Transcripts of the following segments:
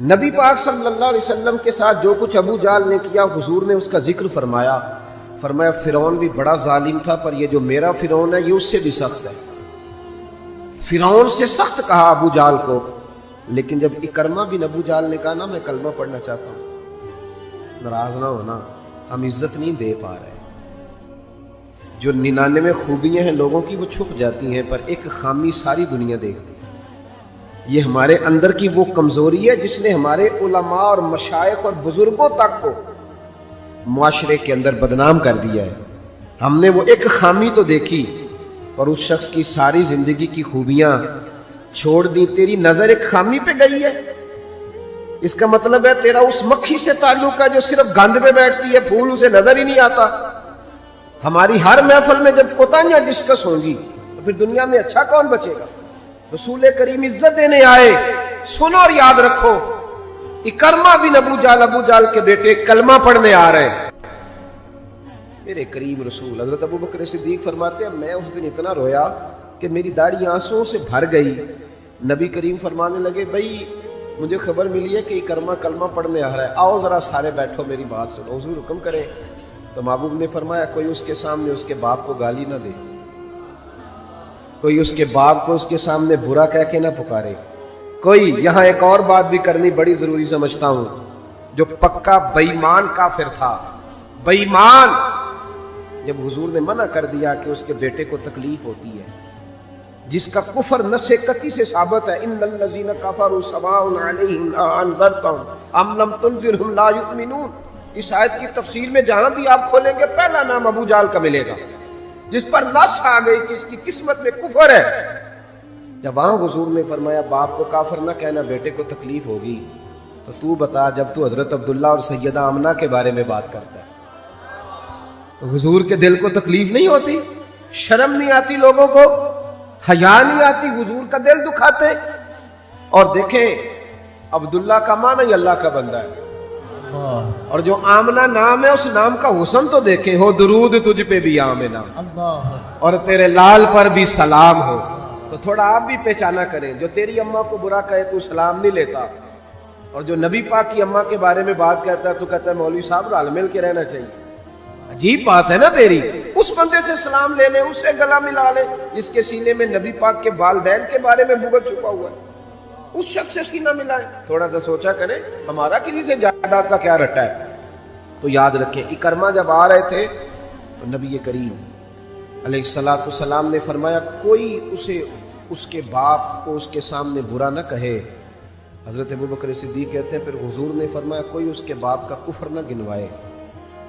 نبی پاک صلی اللہ علیہ وسلم کے ساتھ جو کچھ ابو جہل نے کیا حضور نے اس کا ذکر فرمایا فرعون بھی بڑا ظالم تھا، پر یہ جو میرا فرعون ہے یہ اس سے بھی سخت ہے۔ فرعون سے سخت کہا ابو جہل کو، لیکن جب اکرمہ بن ابو جہل نے کہا نا میں کلمہ پڑھنا چاہتا ہوں، ناراض نہ ہونا، ہم عزت نہیں دے پا رہے۔ جو 99 خوبیاں ہیں لوگوں کی وہ چھپ جاتی ہیں، پر ایک خامی ساری دنیا دیکھتی ہے۔ یہ ہمارے اندر کی وہ کمزوری ہے جس نے ہمارے علماء اور مشائخ اور بزرگوں تک کو معاشرے کے اندر بدنام کر دیا ہے۔ ہم نے وہ ایک خامی تو دیکھی پر اس شخص کی ساری زندگی کی خوبیاں چھوڑ دی، تیری نظر ایک خامی پہ گئی ہے۔ اس کا مطلب ہے تیرا اس مکھی سے تعلق ہے جو صرف گند پہ بیٹھتی ہے، پھول اسے نظر ہی نہیں آتا۔ ہماری ہر محفل میں جب کوتاہیاں ڈسکس ہوں گی تو پھر دنیا میں اچھا کون بچے گا؟ رسول کریم عزت دینے آئے، سنو اور یاد رکھو، اکرمہ بن ابو جہل کے بیٹے کلمہ پڑھنے آ رہے ہیں۔ میرے کریم رسول حضرت ابو بکر صدیق فرماتے ہیں میں اس دن اتنا رویا کہ میری داڑھی آنسوں سے بھر گئی۔ نبی کریم فرمانے لگے بھائی مجھے خبر ملی ہے کہ اکرمہ کلمہ پڑھنے آ رہا ہے، آؤ ذرا سارے بیٹھو میری بات سنو، حضور حکم کریں۔ تو محبوب نے فرمایا کوئی اس کے سامنے اس کے باپ کو گالی نہ دے، کوئی اس کے باپ کو اس کے سامنے برا کہہ کے نہ پکارے، کوئی یہاں ایک اور بات بھی کرنی بڑی ضروری سمجھتا ہوں، جو پکا بے ایمان کافر تھا، بے ایمان، جب حضور نے منع کر دیا کہ اس کے بیٹے کو تکلیف ہوتی ہے، جس کا کفر نص قطعی سے ثابت ہے، ان الذین کفروا سواء علیہم انذرتهم ام لم تنذرهم لا یؤمنون، اس آیت کی تفسیر میں جہاں بھی آپ کھولیں گے پہلا نام ابو جہل کا ملے گا، جس پر نص آ گئی کہ اس کی قسمت میں کفر ہے۔ جب وہاں حضور نے فرمایا باپ کو کافر نہ کہنا، بیٹے کو تکلیف ہوگی، تو بتا جب تو حضرت عبداللہ اور سیدہ آمنہ کے بارے میں بات کرتا ہے تو حضور کے دل کو تکلیف نہیں ہوتی؟ شرم نہیں آتی لوگوں کو؟ حیا نہیں آتی؟ حضور کا دل دکھاتے؟ اور دیکھیں عبداللہ کا معنی اللہ کا بندہ ہے، اور جو آمنہ نام ہے اس نام کا حسن تو دیکھیں، ہو درود تجھ پہ بھی آمنہ اور تیرے لال پر بھی سلام ہو، تو تھوڑا آپ بھی پہچانا کریں۔ جو تیری اماں کو برا کہے تو سلام نہیں لیتا، اور جو نبی پاک کی اماں کے بارے میں بات کہتا ہے تو کہتا ہے مولوی صاحب رل مل کے رہنا چاہیے۔ عجیب بات ہے نا تیری، اس بندے سے سلام لے لے، اس سے گلا ملا لے جس کے سینے میں نبی پاک کے والدین کے بارے میں بغض چھپا ہوا ہے، اس شخص سے سینہ ملائے۔ تھوڑا سا سوچا کریں ہمارا کسی سے جائیداد کا کیا رٹا ہے۔ تو یاد رکھیں اکرمہ جب آ رہے تھے تو نبی کریم علیہ السلام نے فرمایا کوئی اسے اس کے باپ کو اس کے سامنے برا نہ کہے۔ حضرت ابو بکر صدیق کہتے ہیں پھر حضور نے فرمایا کوئی اس کے باپ کا کفر نہ گنوائے،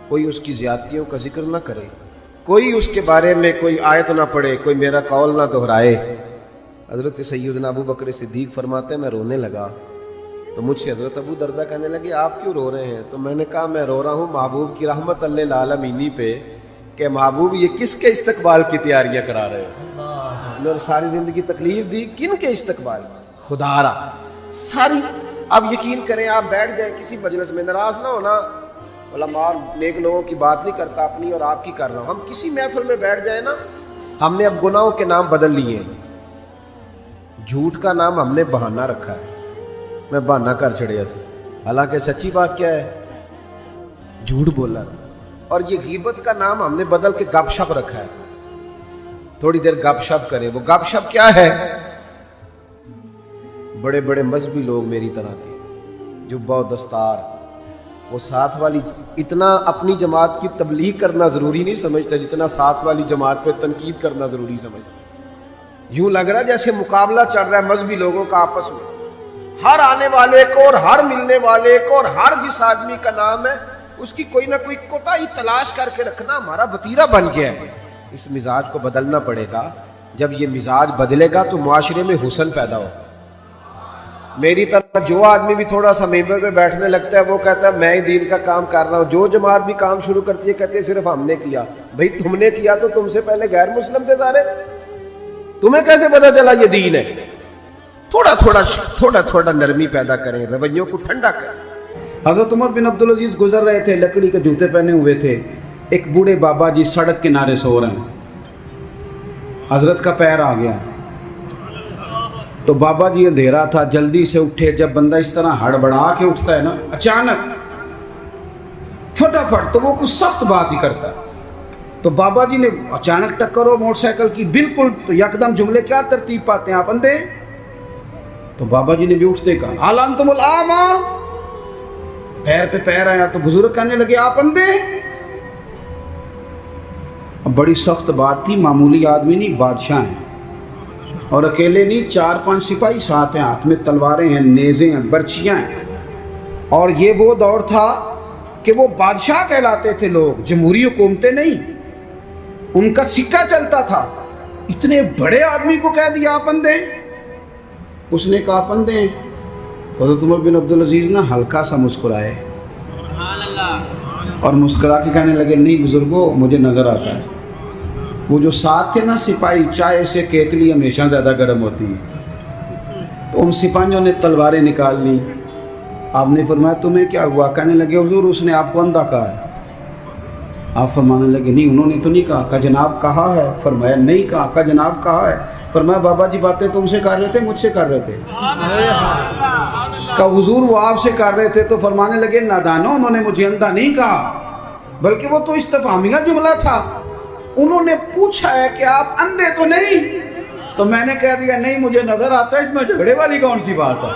کوئی اس کی زیادتیوں کا ذکر نہ کرے، کوئی اس کے بارے میں کوئی آیت نہ پڑھے، کوئی میرا قول نہ دہرائے۔ حضرت سیدنا ابو بکر صدیق فرماتے ہیں میں رونے لگا تو مجھ سے حضرت ابو دردہ کہنے لگے آپ کیوں رو رہے ہیں؟ تو میں نے کہا میں رو رہا ہوں محبوب کی رحمت للعالمین پہ کہ محبوب یہ کس کے استقبال کی تیاریاں کرا رہے ہیں؟ انہوں نے ساری زندگی تکلیف دی، کن کے استقبال؟ خدا را ساری۔ اب یقین کریں آپ بیٹھ جائیں کسی مجلس میں، ناراض نہ ہونا، علماء نیک لوگوں کی بات نہیں کرتا، اپنی اور آپ کی کر رہا ہوں، ہم کسی محفل میں بیٹھ جائیں نا، ہم نے اب گناہوں کے نام بدل لیے ہیں۔ جھوٹ کا نام ہم نے بہانہ رکھا ہے، میں بہانہ کر چڑھیا سے، حالانکہ سچی بات کیا ہے؟ جھوٹ بولا۔ اور یہ غیبت کا نام ہم نے بدل کے گپ شپ رکھا ہے، تھوڑی دیر گپ شپ کریں۔ وہ گپ شپ کیا ہے؟ بڑے بڑے مذہبی لوگ میری طرح کے جبہ و دستار، وہ ساتھ والی اتنا اپنی جماعت کی تبلیغ کرنا ضروری نہیں سمجھتا جتنا ساتھ والی جماعت پہ تنقید کرنا ضروری سمجھتا۔ یوں لگ رہا ہے جیسے مقابلہ چل رہا ہے مذہبی لوگوں کا آپس میں، ہر آنے والے کو اور ہر ملنے والے کو اور ہر جس آدمی کا نام ہے اس کی کوئی نہ کوئی کوتاہی تلاش کر کے رکھنا ہمارا وتیرہ بن گیا ہے۔ اس مزاج کو بدلنا پڑے گا، جب یہ مزاج بدلے گا تو معاشرے میں حسن پیدا ہو۔ میری طرح جو آدمی بھی تھوڑا سا ممبر پہ بیٹھنے لگتا ہے وہ کہتا ہے میں ہی دین کا کام کر رہا ہوں، جو جماعت بھی کام شروع کرتی ہے کہتے ہیں صرف ہم نے کیا۔ بھئی تم نے کیا تو تم سے پہلے غیر مسلم تھے سارے، تمہیں کیسے پتا چلا یہ دین ہے؟ تھوڑا تھوڑا نرمی پیدا کریں، رویوں کو ٹھنڈا کریں۔ حضرت عمر بن عبدالعزیز گزر رہے تھے، لکڑی کے جوتے پہنے ہوئے تھے، ایک بوڑھے بابا جی سڑک کنارے سو رہے ہیں، حضرت کا پیر آ گیا، تو بابا جی اندھیرا تھا، جلدی سے اٹھے. جب بندہ اس طرح ہڑبڑا کے اٹھتا ہے نا اچانک فٹافٹ، تو وہ کچھ سخت بات ہی کرتا ہے. تو بابا جی نے اچانک ٹکر ہو موٹر سائیکل کی بالکل، تو یکدم جملے کیا ترتیب پاتے ہیں آپ اندھے. تو بابا جی نے بھی اٹھتے کہا آلان تم العاما، پیر پہ پیر آیا. تو بزرگ کہنے لگے آپ اندھے. اب بڑی سخت بات تھی، معمولی آدمی نہیں، بادشاہ ہیں، اور اکیلے نہیں، 4-5 سپاہی ساتھ ہیں، ہاتھ میں تلواریں ہیں، نیزیں ہیں، برچیاں ہیں. اور یہ وہ دور تھا کہ وہ بادشاہ کہلاتے تھے لوگ، جمہوری حکومتیں نہیں، ان کا سکہ چلتا تھا. اتنے بڑے آدمی کو کہہ دیا آپ اندھے. اس نے کہا آپ اندھے ہیں. حضرت عمر بن عبدالعزیز نا ہلکا سا مسکرائے اور مسکرا کے کہنے لگے نہیں بزرگوں، مجھے نظر آتا ہے. وہ جو ساتھ تھے نا سپاہی، چائے سے کیتلی ہمیشہ زیادہ گرم ہوتی ہے، تو ان سپاہیوں نے تلواریں نکال لی. آپ نے فرمایا تمہیں کیا ہوا؟ کہنے لگے حضور اس نے آپ کو اندھا کہا ہے. آپ فرمانے لگے نہیں انہوں نے تو نہیں کہا. کہا جناب کہا ہے. فرمایا نہیں کہا. کہا جناب کہا ہے. فرمایا بابا جی باتیں تم سے کر رہے تھے مجھ سے کر رہے تھے؟ کہا حضور وہ آپ سے کر رہے تھے. تو فرمانے لگے نادانو، انہوں نے مجھے اندھا نہیں کہا، بلکہ وہ تو استفہامیہ جملہ تھا. انہوں نے پوچھا ہے کہ آپ اندھے تو نہیں، تو میں نے کہہ دیا نہیں مجھے نظر آتا ہے. اس میں جھگڑے والی کون سی بات ہے؟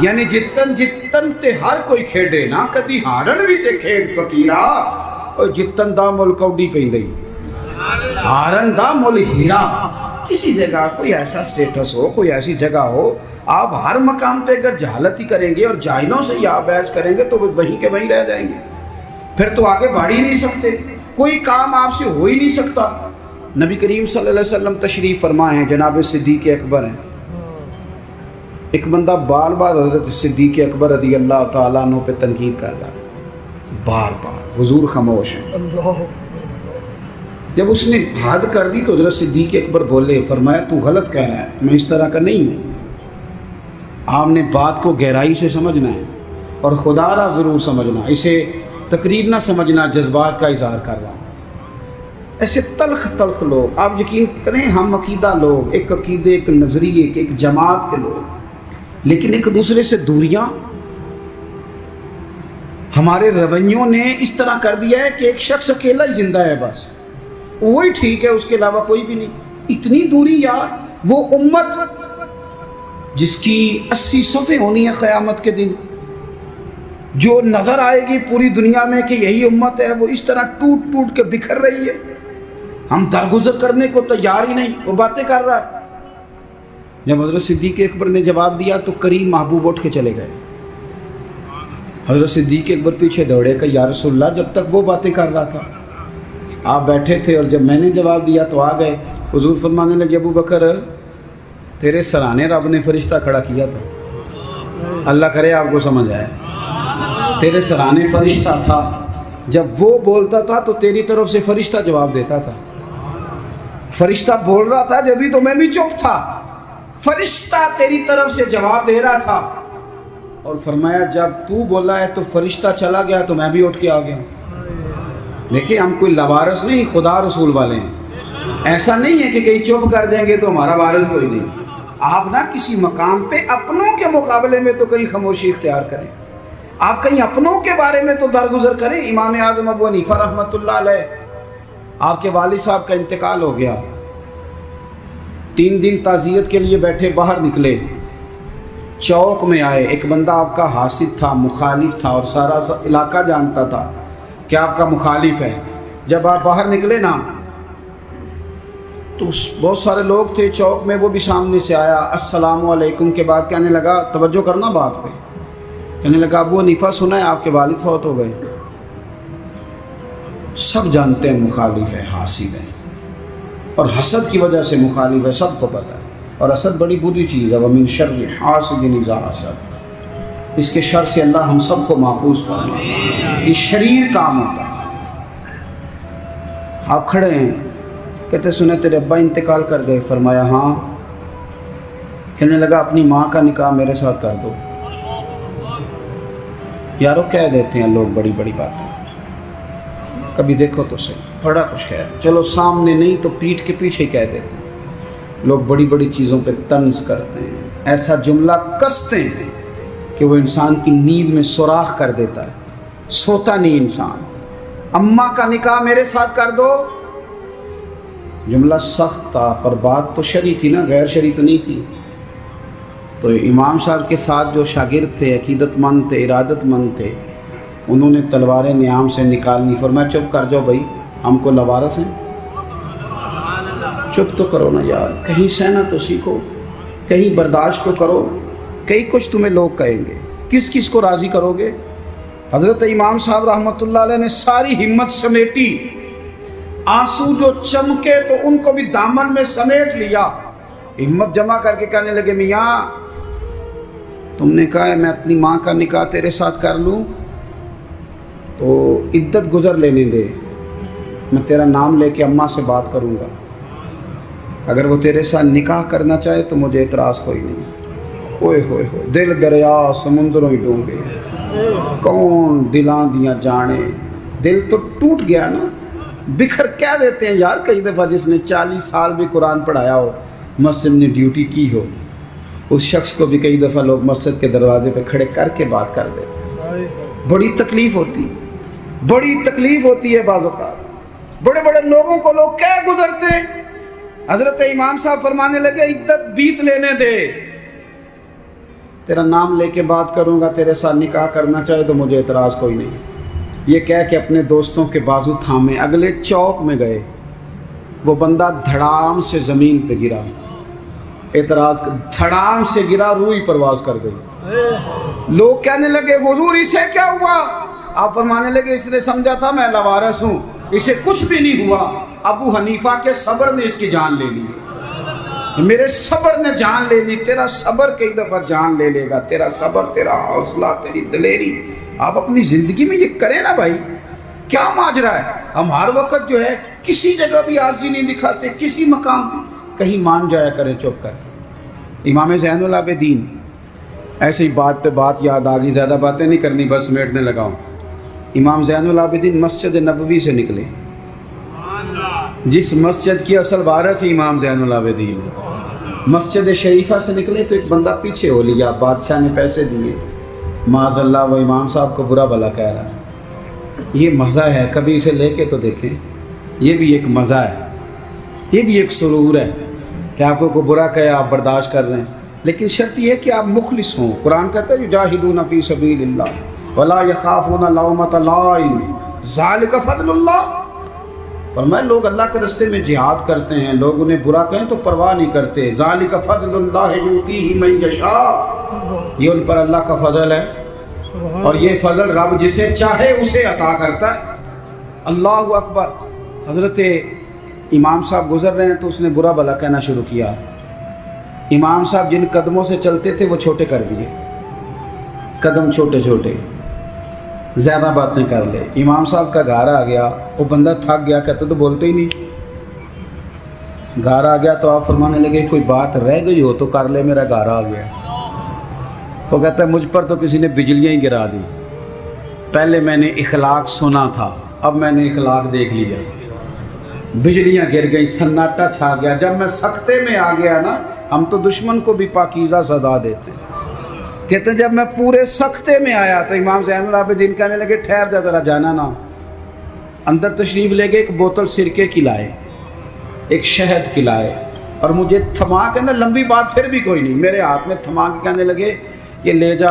یعنی جتن تے ہر کوئی کھیڑے نا، کدی ہارن بھی تے کھیڑ فقیرا، اور جتن دا مل کوڈی پہ گئی ہارن دا مل ہیرا. کسی جگہ کوئی ایسا سٹیٹس ہو، کوئی ایسی جگہ ہو، آپ ہر مقام پہ اگر جہالت ہی کریں گے اور جاہلوں سے ہی آپ بحث کریں گے تو وہ وہیں کے وہیں رہ جائیں گے، پھر تو آگے بڑھ ہی نہیں سکتے، کوئی کام آپ سے ہو ہی نہیں سکتا. نبی کریم صلی اللہ علیہ وسلم تشریف فرما ہیں، جناب صدیق اکبر ہیں. ایک بندہ بار بار حضرت صدیق اکبر رضی اللہ تعالیٰ عنہ پہ تنقید کر رہا ہے، بار بار. حضور خاموش ہیں. جب اس نے حد کر دی تو حضرت صدیق اکبر بولے، فرمایا تو غلط کہہ رہا ہے، میں اس طرح کا نہیں ہوں. آپ نے بات کو گہرائی سے سمجھنا ہے اور خدا را ضرور سمجھنا، اسے تقریر نہ سمجھنا جذبات کا اظہار کر رہا ہوں. ایسے تلخ تلخ لوگ، آپ یقین کریں ہم عقیدہ لوگ، ایک عقیدے، ایک نظریے کے، ایک جماعت کے لوگ، لیکن ایک دوسرے سے دوریاں. ہمارے رویوں نے اس طرح کر دیا ہے کہ ایک شخص اکیلا ہی زندہ ہے، بس وہی ٹھیک ہے، اس کے علاوہ کوئی بھی نہیں. اتنی دوری یار. وہ امت جس کی 80 صفحے ہونی ہے قیامت کے دن، جو نظر آئے گی پوری دنیا میں کہ یہی امت ہے، وہ اس طرح ٹوٹ ٹوٹ کے بکھر رہی ہے. ہم درگزر کرنے کو تیار ہی نہیں، وہ باتیں کر رہا ہے. جب حضرت صدیق اکبر نے جواب دیا تو کریم محبوب اٹھ کے چلے گئے. حضرت صدیق اکبر پیچھے دوڑے کہ یا رسول اللہ جب تک وہ باتیں کر رہا تھا آپ بیٹھے تھے، اور جب میں نے جواب دیا تو آ گئے. حضور فرمانے لگے ابو بکر تیرے سرانے رب نے فرشتہ کھڑا کیا تھا. اللہ کرے آپ کو سمجھ آئے. تیرے سرانے فرشتہ تھا، جب وہ بولتا تھا تو تیری طرف سے فرشتہ جواب دیتا تھا. فرشتہ بول رہا تھا جبھی تو میں بھی چپ تھا، فرشتہ تیری طرف سے جواب دے رہا تھا. اور فرمایا جب تو بولا ہے تو فرشتہ چلا گیا تو میں بھی اٹھ کے آ گیا. دیکھیں ہم کوئی لوارث نہیں، خدا رسول والے ہیں. ایسا نہیں ہے کہ کہیں چپ کر دیں گے تو ہمارا وارث کوئی نہیں. آپ نہ کسی مقام پہ اپنوں کے مقابلے میں تو کہیں خاموشی اختیار کریں، آپ کہیں اپنوں کے بارے میں تو درگزر کریں. امام اعظم ابو حنیفہ رحمۃ اللہ علیہ، آپ کے والد صاحب کا انتقال ہو گیا. 3 دن تعزیت کے لیے بیٹھے، باہر نکلے، چوک میں آئے. ایک بندہ آپ کا حاسد تھا، مخالف تھا، اور سارا علاقہ جانتا تھا کہ آپ کا مخالف ہے. جب آپ باہر نکلے نا تو بہت سارے لوگ تھے چوک میں، وہ بھی سامنے سے آیا. السلام علیکم کے بعد کہنے لگا، توجہ کرنا بات پہ، کہنے لگا ابو حنیفہ سنا ہے آپ کے والد فوت ہو گئے. سب جانتے ہیں مخالف ہے، حاسد ہے، اور حسد کی وجہ سے مخالف ہے، سب کو پتہ ہے. اور حسد بڑی بری چیز ہے. ومن شر حاسد اذا حسد، اس کے شر سے اللہ ہم سب کو محفوظ فرمائے. یہ شریر کام ہوتا ہے. آپ کھڑے ہیں، کہتے سنے تیرے ابا انتقال کر گئے. فرمایا ہاں. کہنے لگا اپنی ماں کا نکاح میرے ساتھ کر دو. یارو کہہ دیتے ہیں لوگ بڑی بڑی باتیں، کبھی دیکھو تو صحیح، بڑا کچھ کہہ، چلو سامنے نہیں تو پیٹھ کے پیچھے کہہ دیتے ہیں. لوگ بڑی بڑی چیزوں پہ طنز کرتے ہیں، ایسا جملہ کستے ہیں کہ وہ انسان کی نیند میں سوراخ کر دیتا ہے، سوتا نہیں انسان۔ اماں کا نکاح میرے ساتھ کر دو، جملہ سخت تھا پر بات تو شرعی تھی نا، غیر شرعی تو نہیں تھی۔ تو امام صاحب کے ساتھ جو شاگرد تھے، عقیدت مند تھے، ارادت مند تھے، انہوں نے تلواریں نیام سے نکالنی، فرمایا چپ کر جاؤ بھائی، ہم کو لوارث ہیں، چپ تو کرو نا یار، کہیں سہنا تو سیکھو، کہیں برداشت تو کرو، کئی کچھ تمہیں لوگ کہیں گے، کس کس کو راضی کرو گے؟ حضرت امام صاحب رحمۃ اللہ علیہ نے ساری ہمت سمیٹی، آنسو جو چمکے تو ان کو بھی دامن میں سمیٹ لیا، ہمت جمع کر کے کہنے لگے میاں تم نے کہا ہے میں اپنی ماں کا نکاح تیرے ساتھ کر لوں تو عدت گزر لینے دے، میں تیرا نام لے کے اماں سے بات کروں گا، اگر وہ تیرے ساتھ نکاح کرنا چاہے تو مجھے اعتراض کوئی نہیں۔ اوئے ہوئے ہوئے، دل دریا سمندروں ہی ڈونگے، کون دلاں دیاں جانے، دل تو ٹوٹ گیا نا، بکھر کیا دیتے ہیں یار۔ کئی دفعہ جس نے 40 سال بھی قرآن پڑھایا ہو، مسجد نے ڈیوٹی کی ہو، اس شخص کو بھی کئی دفعہ لوگ مسجد کے دروازے پہ کھڑے کر کے بات کر دیتے، بڑی تکلیف ہوتی، بڑی تکلیف ہوتی ہے بعض اوقات۔ بڑے بڑے لوگوں کو لوگ کیا گزرتے ہیں۔ حضرت امام صاحب فرمانے لگے عدت بیت لینے دے، تیرا نام لے کے بات کروں گا، تیرے ساتھ نکاح کرنا چاہے تو مجھے اعتراض کوئی نہیں۔ یہ کہہ کے اپنے دوستوں کے بازو تھامے اگلے چوک میں گئے، وہ بندہ دھڑام سے زمین پہ گرا، اعتراض دھڑام سے گرا، روئی پرواز کر گئی۔ لوگ کہنے لگے حضور اسے کیا ہوا؟ آپ فرمانے لگے اس نے سمجھا تھا میں لوارث ہوں، اسے کچھ بھی نہیں ہوا، ابو حنیفہ کے صبر نے اس کی جان لے لی، میرے صبر نے جان لے لی۔ تیرا صبر کئی دفعہ جان لے لے گا، تیرا صبر، تیرا حوصلہ، تیری دلیری، آپ اپنی زندگی میں یہ کریں نا بھائی۔ کیا ماجرا ہے؟ ہم ہر وقت جو ہے کسی جگہ بھی عاجزی نہیں دکھاتے، کسی مقام کہیں مان جایا کریں چپ کر۔ امام زین العابدین، ایسے ہی بات پہ بات یاد آ گئی، زیادہ باتیں نہیں کرنی، بس سمیٹنے لگا ہوں۔ امام زین العابدین مسجد نبوی سے نکلے، جس مسجد کی اصل وارث امام زین العابدین، مسجد شریفہ سے نکلے تو ایک بندہ پیچھے ہو لیا، بادشاہ نے پیسے دیے، معاذ اللہ وہ امام صاحب کو برا بھلا کہہ رہا ہے۔ یہ مزہ ہے، کبھی اسے لے کے تو دیکھیں، یہ بھی ایک مزہ ہے، یہ بھی ایک سرور ہے کہ آپ کو برا کہے آپ برداشت کر رہے ہیں، لیکن شرط یہ ہے کہ آپ مخلص ہوں۔ قرآن کہتا ہے یجاہدون فی سبیل اللہ ولا یخافون لومۃ لائم ذالک فضل اللہ۔ فرمایا لوگ اللہ کے راستے میں جہاد کرتے ہیں، لوگ انہیں برا کہیں تو پرواہ نہیں کرتے، ذالک فضل اللہ یؤتیہ من یشاء، یہ ان پر اللہ کا فضل ہے، اور یہ فضل رب جسے چاہے اسے عطا کرتا ہے۔ اللہ اکبر۔ حضرت امام صاحب گزر رہے ہیں تو اس نے برا بھلا کہنا شروع کیا۔ امام صاحب جن قدموں سے چلتے تھے وہ چھوٹے کر دیے، قدم چھوٹے چھوٹے، زیادہ باتیں کر لے۔ امام صاحب کا گھر آ گیا، وہ بندہ تھک گیا، کہتے تو بولتے ہی نہیں۔ گھر آ گیا تو آپ فرمانے لگے کوئی بات رہ گئی ہو تو کر لے، میرا گھر آ گیا۔ وہ کہتا ہے مجھ پر تو کسی نے بجلیاں ہی گرا دی، پہلے میں نے اخلاق سنا تھا، اب میں نے اخلاق دیکھ لیا، بجلیاں گر گئی، سناٹا چھا گیا۔ جب میں سختے میں آ گیا نا، ہم تو دشمن کو بھی پاکیزہ سزا دیتے ہیں، کہتے ہیں جب میں پورے سختے میں آیا تو امام زین العابدین کہنے لگے ٹھہر جا ذرا، جانا نا۔ اندر تشریف لے گئے، ایک بوتل سرکے کی لائے، ایک شہد کی لائے، اور مجھے تھما کے نا، لمبی بات پھر بھی کوئی نہیں، میرے ہاتھ میں تھما کے کہنے لگے کہ لے جا،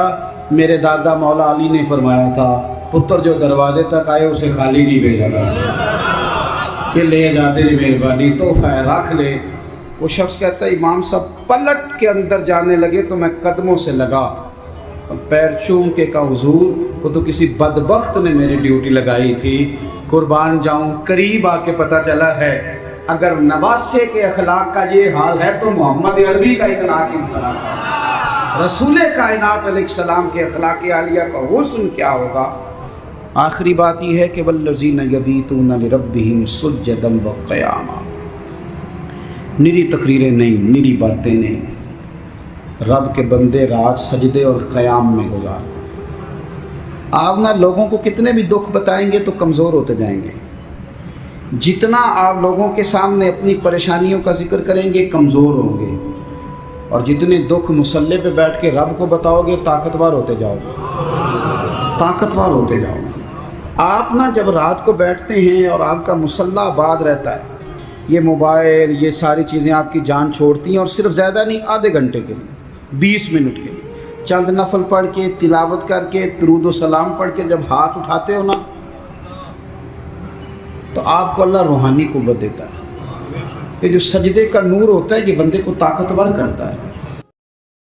میرے دادا مولا علی نے فرمایا تھا پتر جو دروازے تک آئے اسے خالی نہیں بھیجا گیا، کہ لے جا تیری مہربانی، تحفہ ہے رکھ لے۔ وہ شخص کہتا ہے امام صاحب پلٹ کے اندر جانے لگے تو میں قدموں سے لگا، پیر چوم کے کہا حضور وہ تو کسی بدبخت نے میری ڈیوٹی لگائی تھی، قربان جاؤں، قریب آ کے پتہ چلا ہے اگر نواسے کے اخلاق کا یہ حال ہے تو محمد عربی کا اخلاق اس طرح ہے، رسول کائنات علیہ السلام کے اخلاق عالیہ کا حسن کیا ہوگا۔ آخری بات یہ ہے کہ والذین یبیتون لربہم سجدا وقیاما، نری تقریریں نہیں، نری باتیں نہیں، رب کے بندے رات سجدے اور قیام میں گزار۔ آپ نہ لوگوں کو کتنے بھی دکھ بتائیں گے تو کمزور ہوتے جائیں گے، جتنا آپ لوگوں کے سامنے اپنی پریشانیوں کا ذکر کریں گے کمزور ہوں گے، اور جتنے دکھ مصلے پہ بیٹھ کے رب کو بتاؤ گے طاقتور ہوتے جاؤ گے، طاقتور ہوتے جاؤ گے۔ آپ نا جب رات کو بیٹھتے ہیں اور آپ کا مصلی آباد رہتا ہے، یہ موبائل یہ ساری چیزیں آپ کی جان چھوڑتی ہیں، اور صرف زیادہ نہیں، آدھے گھنٹے کے لیے 20 منٹ کے لیے چند نفل پڑھ کے تلاوت کر کے درود و سلام پڑھ کے جب ہاتھ اٹھاتے ہو نا، تو آپ کو اللہ روحانی قوت دیتا ہے۔ یہ جو سجدے کا نور ہوتا ہے یہ بندے کو طاقتور کرتا ہے۔